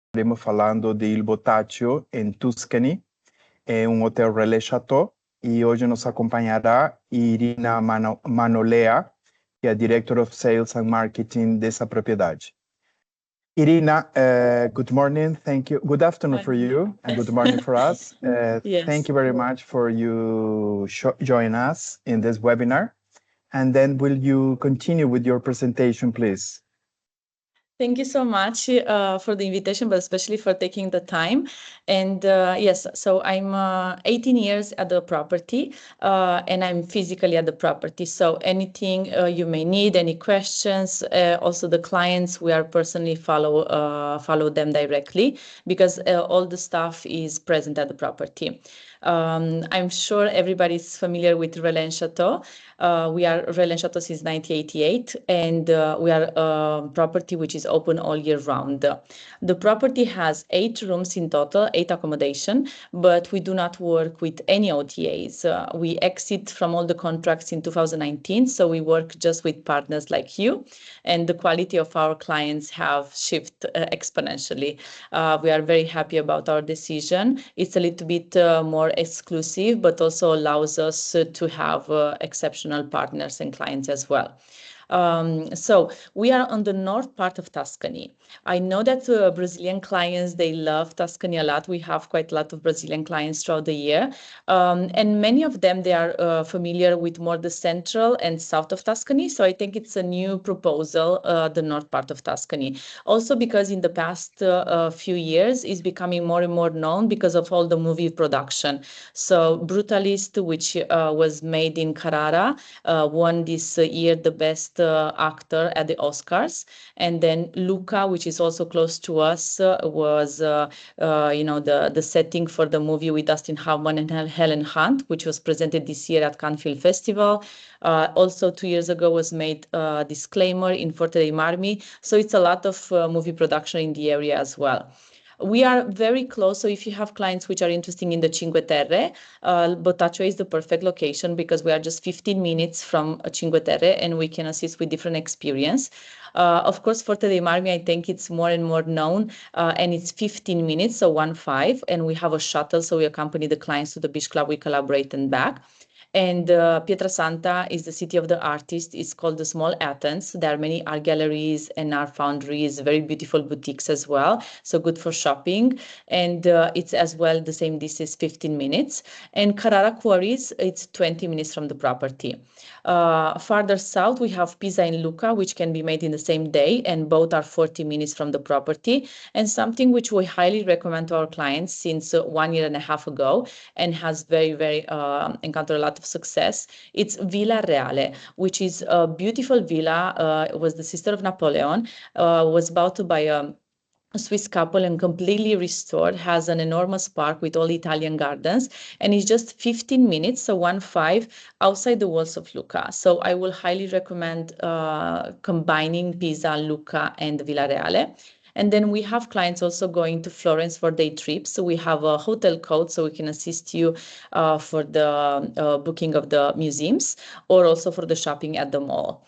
estaremos falando de Il Bottaccio, em Tuscany, é um hotel Relais Châteaux, e hoje nos acompanhará Irina Manoela, que é a Director of Sales and Marketing dessa propriedade. Irina, good morning. Thank you. Good afternoon for you, and good morning for us. Yes. Thank you very much for you join us in this webinar. And then will you continue with your presentation, please? Thank you so much for the invitation, but especially for taking the time. And yes, so I'm 18 years at the property, and I'm physically at the property. So anything you may need, any questions, also the clients, we are personally follow them directly because all the staff is present at the property. I'm sure everybody's familiar with Relais Châteaux. We are Relais Châteaux since 1988, and we are a property which is open all year round. The property has 8 rooms in total, 8 accommodation, but we do not work with any OTAs. We exit from all the contracts in 2019, so we work just with partners like you, and the quality of our clients have shifted exponentially. We are very happy about our decision. It's a little bit more exclusive, but also allows us to have exceptional partners and clients as well. So we are on the north part of Tuscany. I know that Brazilian clients, they love Tuscany a lot. We have quite a lot of Brazilian clients throughout the year. And many of them, they are familiar with more the central and south of Tuscany. So I think it's a new proposal, the north part of Tuscany. Also because in the past few years, it's becoming more and more known because of all the movie production. So Brutalist, which was made in Carrara, won this year the best actor at the Oscars, and then Luca, which is also close to us, was the setting for the movie with Dustin Hoffman and Helen Hunt, which was presented this year at Cannes Film Festival. Also 2 years ago was made Disclaimer in Forte dei Marmi. So it's a lot of movie production in the area as well. We are very close, so if you have clients which are interested in the Cinque Terre, Botaccio is the perfect location because we are just 15 minutes from Cinque Terre and we can assist with different experience. Of course, Forte dei Marmi, I think it's more and more known, and it's 15 minutes, so 1-5, and we have a shuttle, so we accompany the clients to the beach club, we collaborate and back. And Pietrasanta is the city of the artists. It's called the Small Athens. There are many art galleries and art foundries, very beautiful boutiques as well. So good for shopping. And it's as well the same distance, 15 minutes. And Carrara Quarries, it's 20 minutes from the property. Farther south, we have Pisa and Lucca, which can be made in the same day, and both are 40 minutes from the property. And something which we highly recommend to our clients since 1.5 years ago and has very encountered a lot of success. It's Villa Reale, which is a beautiful villa. It was the sister of Napoleon, was bought by a Swiss couple and completely restored, has an enormous park with all Italian gardens, and it's just 15 minutes, so 1-5, outside the walls of Lucca. So I will highly recommend combining Pisa, Lucca, and Villa Reale. And then we have clients also going to Florence for day trips. So we have a hotel code, so we can assist you for the booking of the museums or also for the shopping at the mall.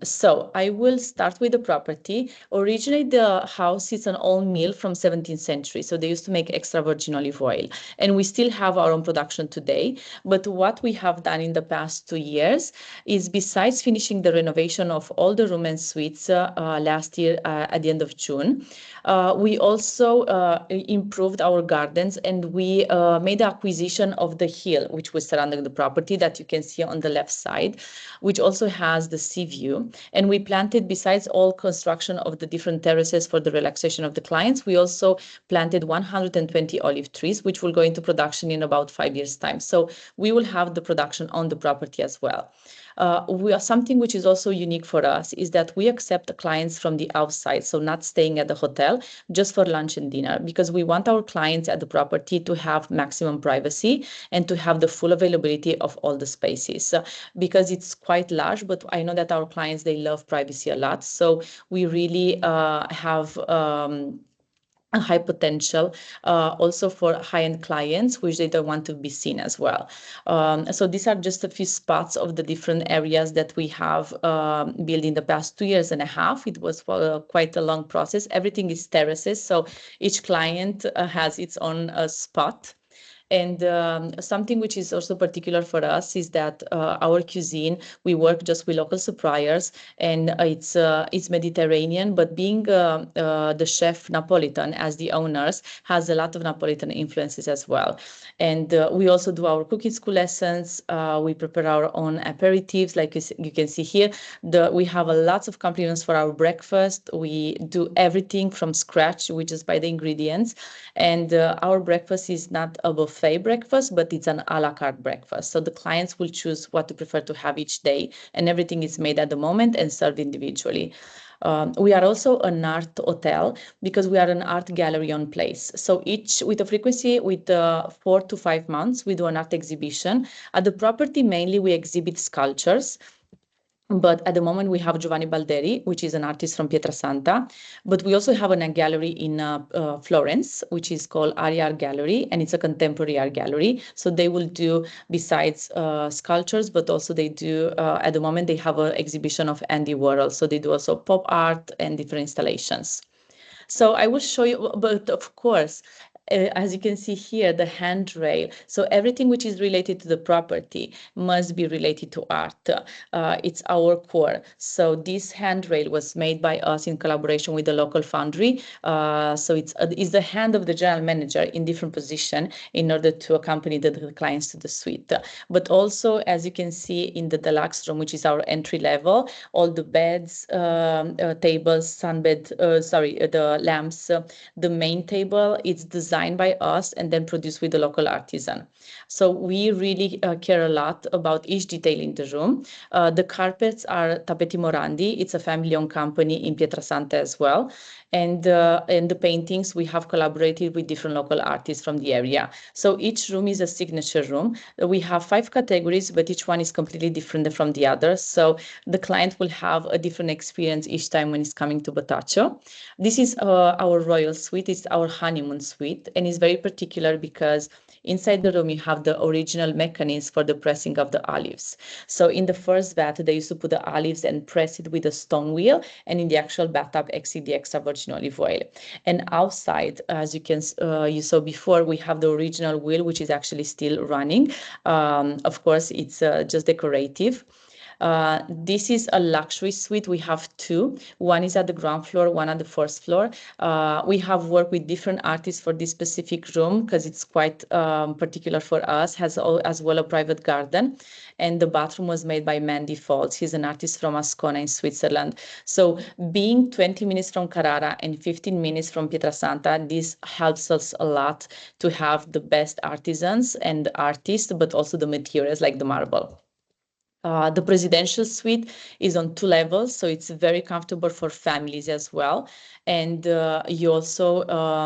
So I will start with the property. Originally, the house is an old mill from 17th century. So they used to make extra virgin olive oil. And we still have our own production today. But what we have done in the past 2 years is, besides finishing the renovation of all the room and suites last year at the end of June, we also improved our gardens, and we made the acquisition of the hill, which was surrounding the property that you can see on the left side, which also has the sea view. And we planted, besides all construction of the different terraces for the relaxation of the clients, we also planted 120 olive trees, which will go into production in about 5 years' time. So we will have the production on the property as well. Something which is also unique for us is that we accept the clients from the outside, so not staying at the hotel just for lunch and dinner, because we want our clients at the property to have maximum privacy and to have the full availability of all the spaces, because it's quite large, but I know that our clients, they love privacy a lot. So we really have a high potential also for high-end clients, which they don't want to be seen as well. So these are just a few spots of the different areas that we have built in the past 2.5 years. It was quite a long process. Everything is terraces, so each client has its own spot. And something which is also particular for us is that our cuisine, we work just with local suppliers, and it's Mediterranean, but being the chef Napolitan as the owners has a lot of Napolitan influences as well. And we also do our cooking school lessons. We prepare our own aperitifs, like you can see here. We have a lots of compliments for our breakfast. We do everything from scratch. We just buy the ingredients, and our breakfast is not a buffet breakfast, but it's an a la carte breakfast. So the clients will choose what to prefer to have each day, and everything is made at the moment and served individually. We are also an art hotel because we are an art gallery on place. So each with a frequency with 4 to 5 months, we do an art exhibition. At the property, mainly we exhibit sculptures. But at the moment, we have Giovanni Balderi, which is an artist from Pietrasanta. But we also have a gallery in Florence, which is called Aria Art Gallery, and it's a contemporary art gallery. So they will do, besides sculptures, but also they do, at the moment, they have an exhibition of Andy Warhol. So they do also pop art and different installations. So I will show you, but of course, as you can see here, the handrail. So everything which is related to the property must be related to art. It's our core. So this handrail was made by us in collaboration with the local foundry. So it's the hand of the general manager in different position in order to accompany the clients to the suite. But also, as you can see in the deluxe room, which is our entry level, all the beds, tables, sunbed, the lamps, the main table, it's designed by us and then produced with the local artisan. So we really care a lot about each detail in the room. The carpets are Tappeti Morandi. It's a family-owned company in Pietrasanta as well. And the paintings, we have collaborated with different local artists from the area. So each room is a signature room. We have 5 categories, but each one is completely different from the others. So the client will have a different experience each time when he's coming to Botaccio. This is our royal suite. It's our honeymoon suite, and it's very particular because inside the room you have the original mechanism for the pressing of the olives. So in the first bath, they used to put the olives and press it with a stone wheel, and in the actual bathtub, exit the extra virgin olive oil. And outside, as you saw before, we have the original wheel, which is actually still running. Of course, it's just decorative. This is a luxury suite. We have 2. One is at the ground floor, one at the first floor. We have worked with different artists for this specific room because it's quite particular for us, has as well a private garden. And the bathroom was made by Mandy Foltz. He's an artist from Ascona in Switzerland. So being 20 minutes from Carrara and 15 minutes from Pietrasanta, this helps us a lot to have the best artisans and artists, but also the materials like the marble. The presidential suite is on 2 levels, so it's very comfortable for families as well. And you also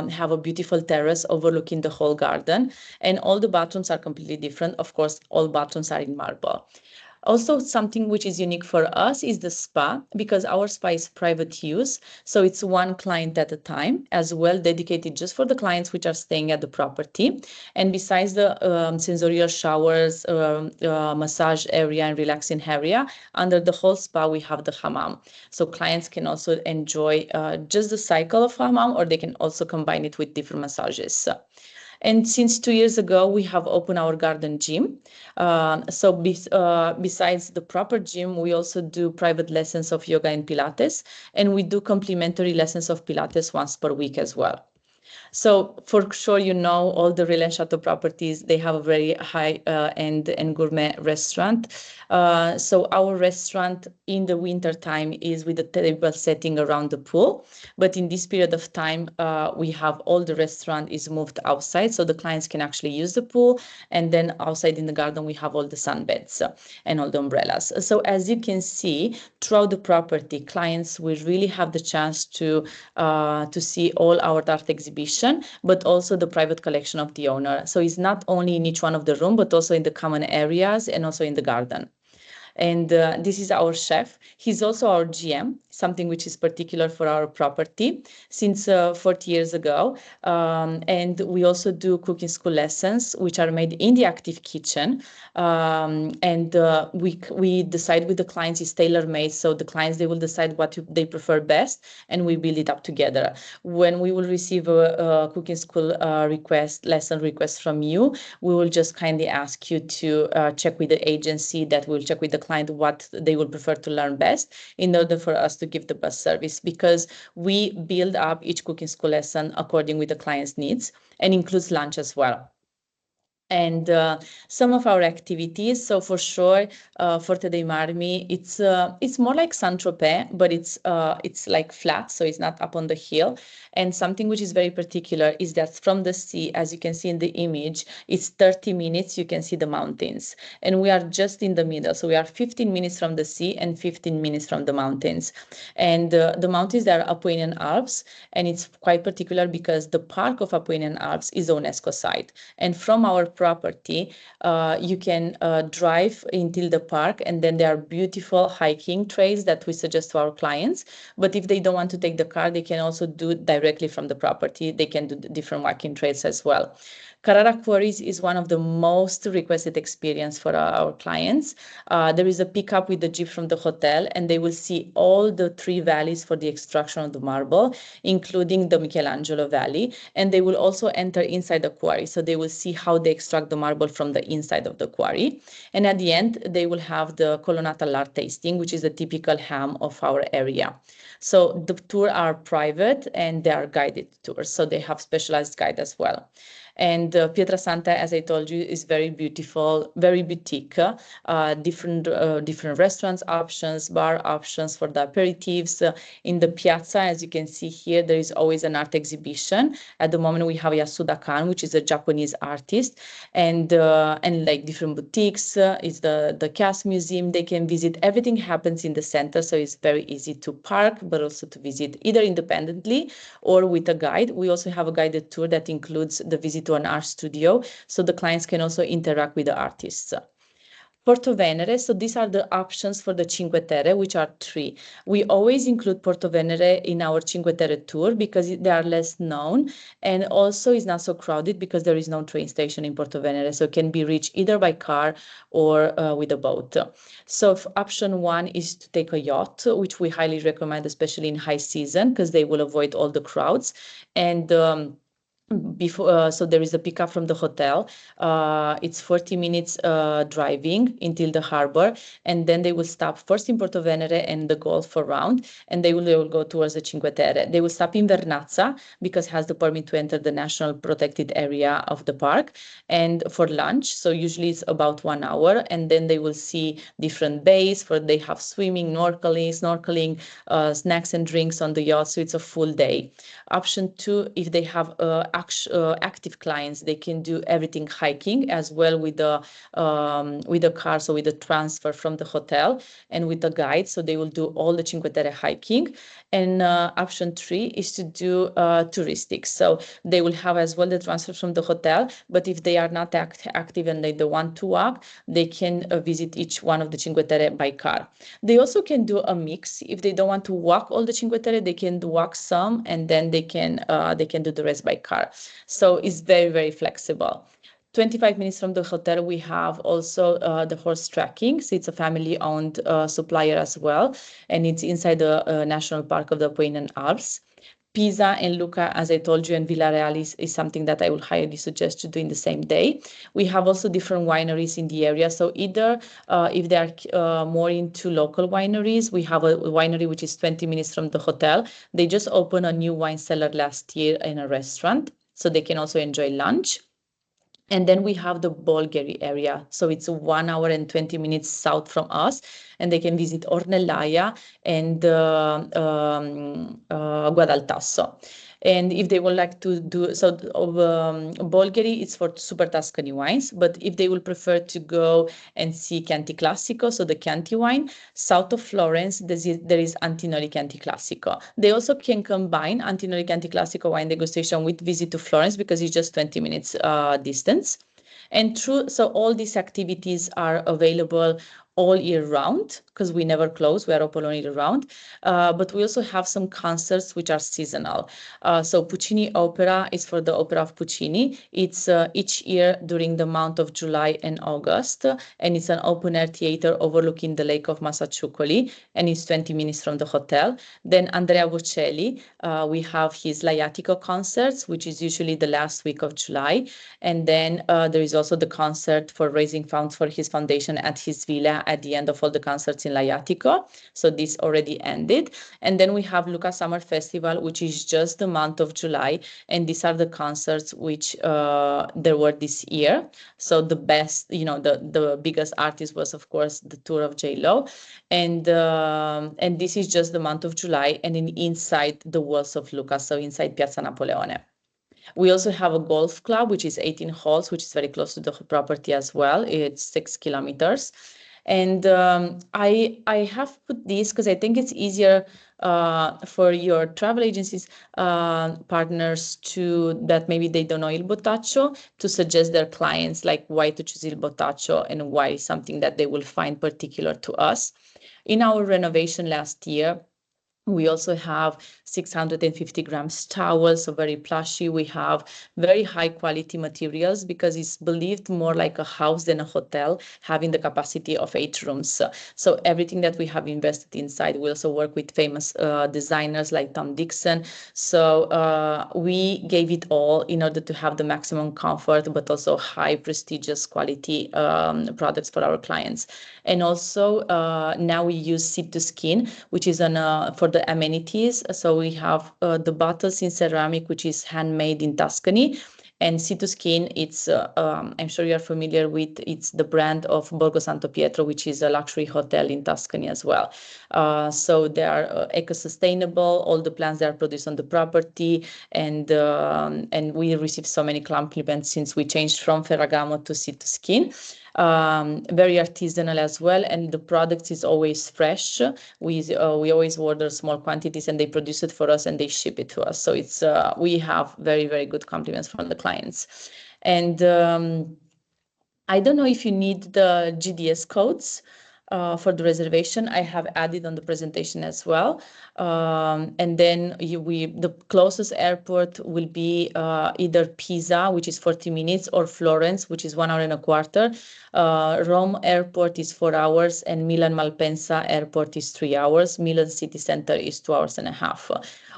have a beautiful terrace overlooking the whole garden. And all the bathrooms are completely different. Of course, all bathrooms are in marble. Also, something which is unique for us is the spa, because our spa is private use. So it's one client at a time, as well dedicated just for the clients which are staying at the property. And besides the sensorial showers, massage area and relaxing area, under the whole spa, we have the hammam. So clients can also enjoy just the cycle of hammam, or they can also combine it with different massages. And since 2 years ago, we have opened our garden gym. Besides the proper gym, we also do private lessons of yoga and Pilates, and we do complimentary lessons of Pilates once per week as well. So for sure, all the Relais Châteaux properties, they have a very high-end and gourmet restaurant. So our restaurant in the winter time is with the table setting around the pool. But in this period of time, we have all the restaurant is moved outside, so the clients can actually use the pool. And then outside in the garden, we have all the sunbeds and all the umbrellas. So as you can see, throughout the property, clients will really have the chance to see all our art exhibition, but also the private collection of the owner. So it's not only in each one of the room, but also in the common areas and also in the garden. And this is our chef. He's also our GM, something which is particular for our property since 40 years ago. And we also do cooking school lessons, which are made in the active kitchen. And we decide with the clients, is tailor-made. So the clients, they will decide what they prefer best, and we build it up together. When we will receive a cooking school lesson request from you, we will just kindly ask you to check with the agency that will check with the client what they will prefer to learn best in order for us to give the best service, because we build up each cooking school lesson according with the client's needs and includes lunch as well. And some of our activities, so for sure, Forte dei Marmi, it's more like Saint-Tropez, but it's like flat, so it's not up on the hill. And something which is very particular is that from the sea, as you can see in the image, it's 30 minutes, you can see the mountains. And we are just in the middle, so we are 15 minutes from the sea and 15 minutes from the mountains. And the mountains, they are Apennine Alps, and it's quite particular because the park of Apennine Alps is a UNESCO site. And from our property, you can drive until the park, and then there are beautiful hiking trails that we suggest to our clients. But if they don't want to take the car, they can also do it directly from the property. They can do different walking trails as well. Carrara Quarries is one of the most requested experience for our clients. There is a pickup with the jeep from the hotel, and they will see all the 3 valleys for the extraction of the marble, including the Michelangelo Valley. And they will also enter inside the quarry. So they will see how they extract the marble from the inside of the quarry. And at the end, they will have the Colonnata Lard tasting, which is a typical ham of our area. So the tours are private and they are guided tours. So they have specialized guide as well. And Pietrasanta, as I told you, is very beautiful, very boutique, different restaurants options, bar options for the aperitifs. In the piazza, as you can see here, there is always an art exhibition. At the moment, we have Yasuda Kan, which is a Japanese artist, and like different boutiques. Is the Cass Museum they can visit. Everything happens in the center, so it's very easy to park, but also to visit either independently or with a guide. We also have a guided tour that includes the visit to an art studio, so the clients can also interact with the artists. Porto Venere, so these are the options for the Cinque Terre, which are 3. We always include Porto Venere in our Cinque Terre tour because they are less known, and also it's not so crowded because there is no train station in Porto Venere, so it can be reached either by car or with a boat. So option 1 is to take a yacht, which we highly recommend, especially in high season, because they will avoid all the crowds. And so there is a pickup from the hotel. It's 40 minutes driving until the harbor, and then they will stop first in Porto Venere and the Gulf around, and they will go towards the Cinque Terre. They will stop in Vernazza because it has the permit to enter the national protected area of the park, and for lunch. So usually it's about 1 hour, and then they will see different bays for they have swimming, snorkeling, snacks and drinks on the yacht. So it's a full day. Option 2, if they have active clients, they can do everything hiking as well with the car, so with the transfer from the hotel and with the guide. So they will do all the Cinque Terre hiking. And option 3 is to do touristic. So they will have as well the transfer from the hotel, but if they are not active and they don't want to walk, they can visit each one of the Cinque Terre by car. They also can do a mix. If they don't want to walk all the Cinque Terre, they can walk some, and then they can do the rest by car. So it's very, very flexible. 25 minutes from the hotel, we have also the horse tracking. So it's a family-owned supplier as well, and it's inside the National Park of the Apennine Alps. Pisa and Lucca, as I told you, and Villarreal is something that I would highly suggest to do in the same day. We have also different wineries in the area. So either if they are more into local wineries, we have a winery which is 20 minutes from the hotel. They just opened a new wine cellar last year in a restaurant, so they can also enjoy lunch. And then we have the Bolgheri area. So it's 1 hour and 20 minutes south from us, and they can visit Ornellaia and Guadaltasso. And if they would like to do, so Bolgheri is for super Tuscany wines, but if they will prefer to go and see Chianti Classico, so the Chianti wine, south of Florence, there is Antinori Chianti Classico. They also can combine Antinori Chianti Classico wine degustation with visit to Florence because it's just 20 minutes distance. And so all these activities are available all year round because we never close. We are open all year round. But we also have some concerts which are seasonal. So Puccini Opera is for the opera of Puccini. It's each year during the month of July and August, and it's an open-air theater overlooking the lake of Massaciucoli, and it's 20 minutes from the hotel. Then Andrea Bocelli, we have his Laiatico concerts, which is usually the last week of July. And then there is also the concert for raising funds for his foundation at his villa at the end of all the concerts in Laiatico. So this already ended. And then we have Luca Summer Festival, which is just the month of July. And these are the concerts which there were this year. So the best, the biggest artist was, of course, the tour of J.Lo. And this is just the month of July and inside the walls of Lucca, so inside Piazza Napoleone. We also have a golf club, which is 18 holes, which is very close to the property as well. It's 6 kilometers. And I have put this because I think it's easier for your travel agencies partners that maybe they don't know Il Bottaccio, to suggest their clients like why to choose Il Bottaccio and why something that they will find particular to us. In our renovation last year, we also have 650 grams towels, so very plushy. We have very high quality materials because it's believed more like a house than a hotel, having the capacity of 8 rooms. So everything that we have invested inside, we also work with famous designers like Tom Dixon. So we gave it all in order to have the maximum comfort, but also high prestigious quality products for our clients. And also now we use Seed to Skin, which is for the amenities. So we have the bottles in ceramic, which is handmade in Tuscany. And Seed to Skin, it's I'm sure you are familiar with, it's the brand of Borgo Santo Pietro, which is a luxury hotel in Tuscany as well. So they are eco-sustainable. All the plants that are produced on the property, and we received so many compliments since we changed from Ferragamo to Seed to Skin. Very artisanal as well, and the product is always fresh. We always order small quantities and they produce it for us and they ship it to us. So it's we have very, very good compliments from the clients. And I don't know if you need the GDS codes for the reservation. I have added on the presentation as well. And then the closest airport will be either Pisa, which is 40 minutes, or Florence, which is 1 hour and a quarter. Rome airport is 4 hours, and Milan Malpensa airport is 3 hours. Milan city center is 2 hours and a half.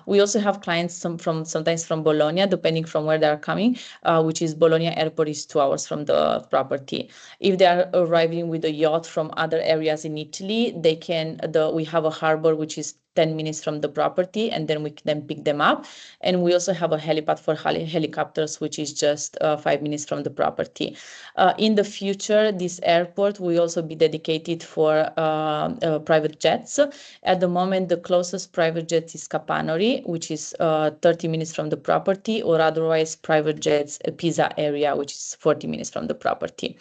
We also have clients sometimes from Bologna, depending from where they are coming, which is Bologna airport is 2 hours from the property. If they are arriving with a yacht from other areas in Italy, they can. We have a harbor which is 10 minutes from the property, and then we can pick them up. And we also have a helipad for helicopters, which is just 5 minutes from the property. In the future, this airport will also be dedicated for private jets. At the moment, the closest private jet is Capanori, which is 30 minutes from the property, or otherwise private jets, Pisa area, which is 40 minutes from the property.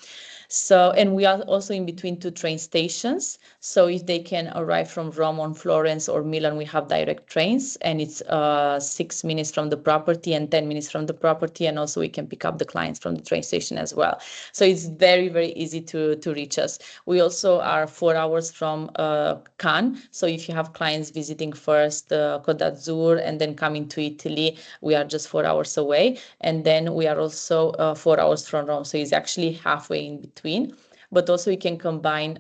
So, and we are also in between 2 train stations. So if they can arrive from Rome or Florence or Milan, we have direct trains, and it's 6 minutes from the property and 10 minutes from the property. And also we can pick up the clients from the train station as well. So it's very, very easy to reach us. We also are 4 hours from Cannes. So if you have clients visiting first Côte d'Azur and then coming to Italy, we are just 4 hours away. And then we are also 4 hours from Rome. So it's actually halfway in between. But also you can combine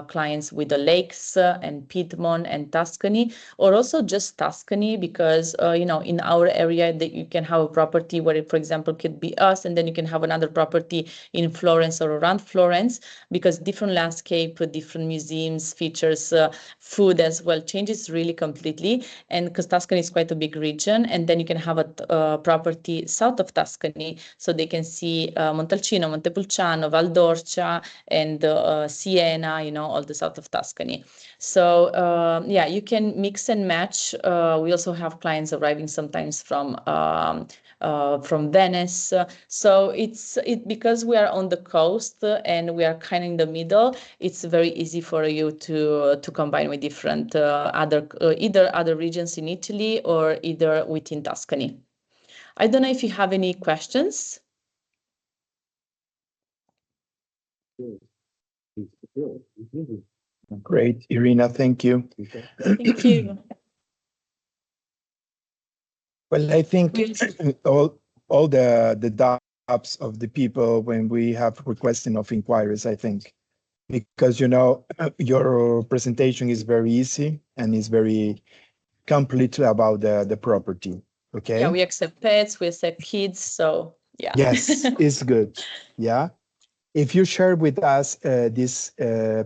clients with the lakes and Piedmont and Tuscany, or also just Tuscany, because in our area that you can have a property where it, for example, could be us, and then you can have another property in Florence or around Florence, because different landscape, different museums, features, food as well changes really completely. And because Tuscany is quite a big region, and then you can have a property south of Tuscany, so they can see Montalcino, Montepulciano, Val d'Orcia, and Siena, all the south of Tuscany. So yeah, you can mix and match. We also have clients arriving sometimes from Venice. So because we are on the coast and we are kind of in the middle, it's very easy for you to combine with different either other regions in Italy or either within Tuscany. I don't know if you have any questions. Great, Irina, thank you. Thank you. Well, I think all the doubts of the people when we have requesting of inquiries, I think, because your presentation is very easy and is very complete about the property. Okay. Yeah, we accept pets, we accept kids, so yeah. Yes, it's good. Yeah. If you share with us this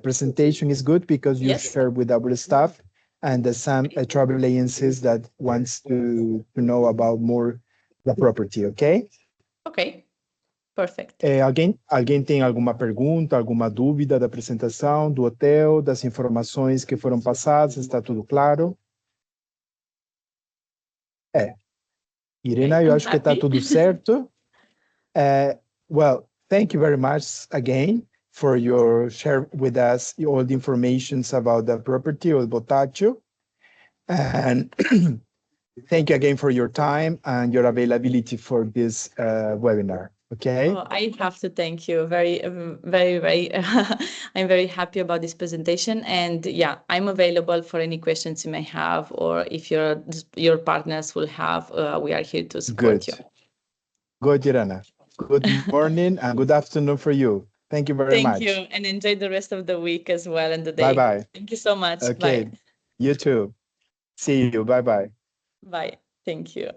presentation is good because you share with our staff and some travel agencies that wants to know about more the property, okay? Ok, perfect. Alguém tem alguma pergunta, alguma dúvida da apresentação, do hotel, das informações que foram passadas? Está tudo claro? Irina, eu acho que está tudo certo. Well, thank you very much again for your share with us all the informations about the property of Botaccio. And thank you again for your time and your availability for this webinar. Okay. Oh, I have to thank you very, I'm very happy about this presentation. And yeah, I'm available for any questions you may have, or if your partners will have, we are here to support you. Good, Irina. Good morning and good afternoon for you. Thank you very much. Thank you, and enjoy the rest of the week as well and the day. Bye-bye. Thank you so much. Okay. Bye. You too. See you. Bye-bye. Bye. Thank you.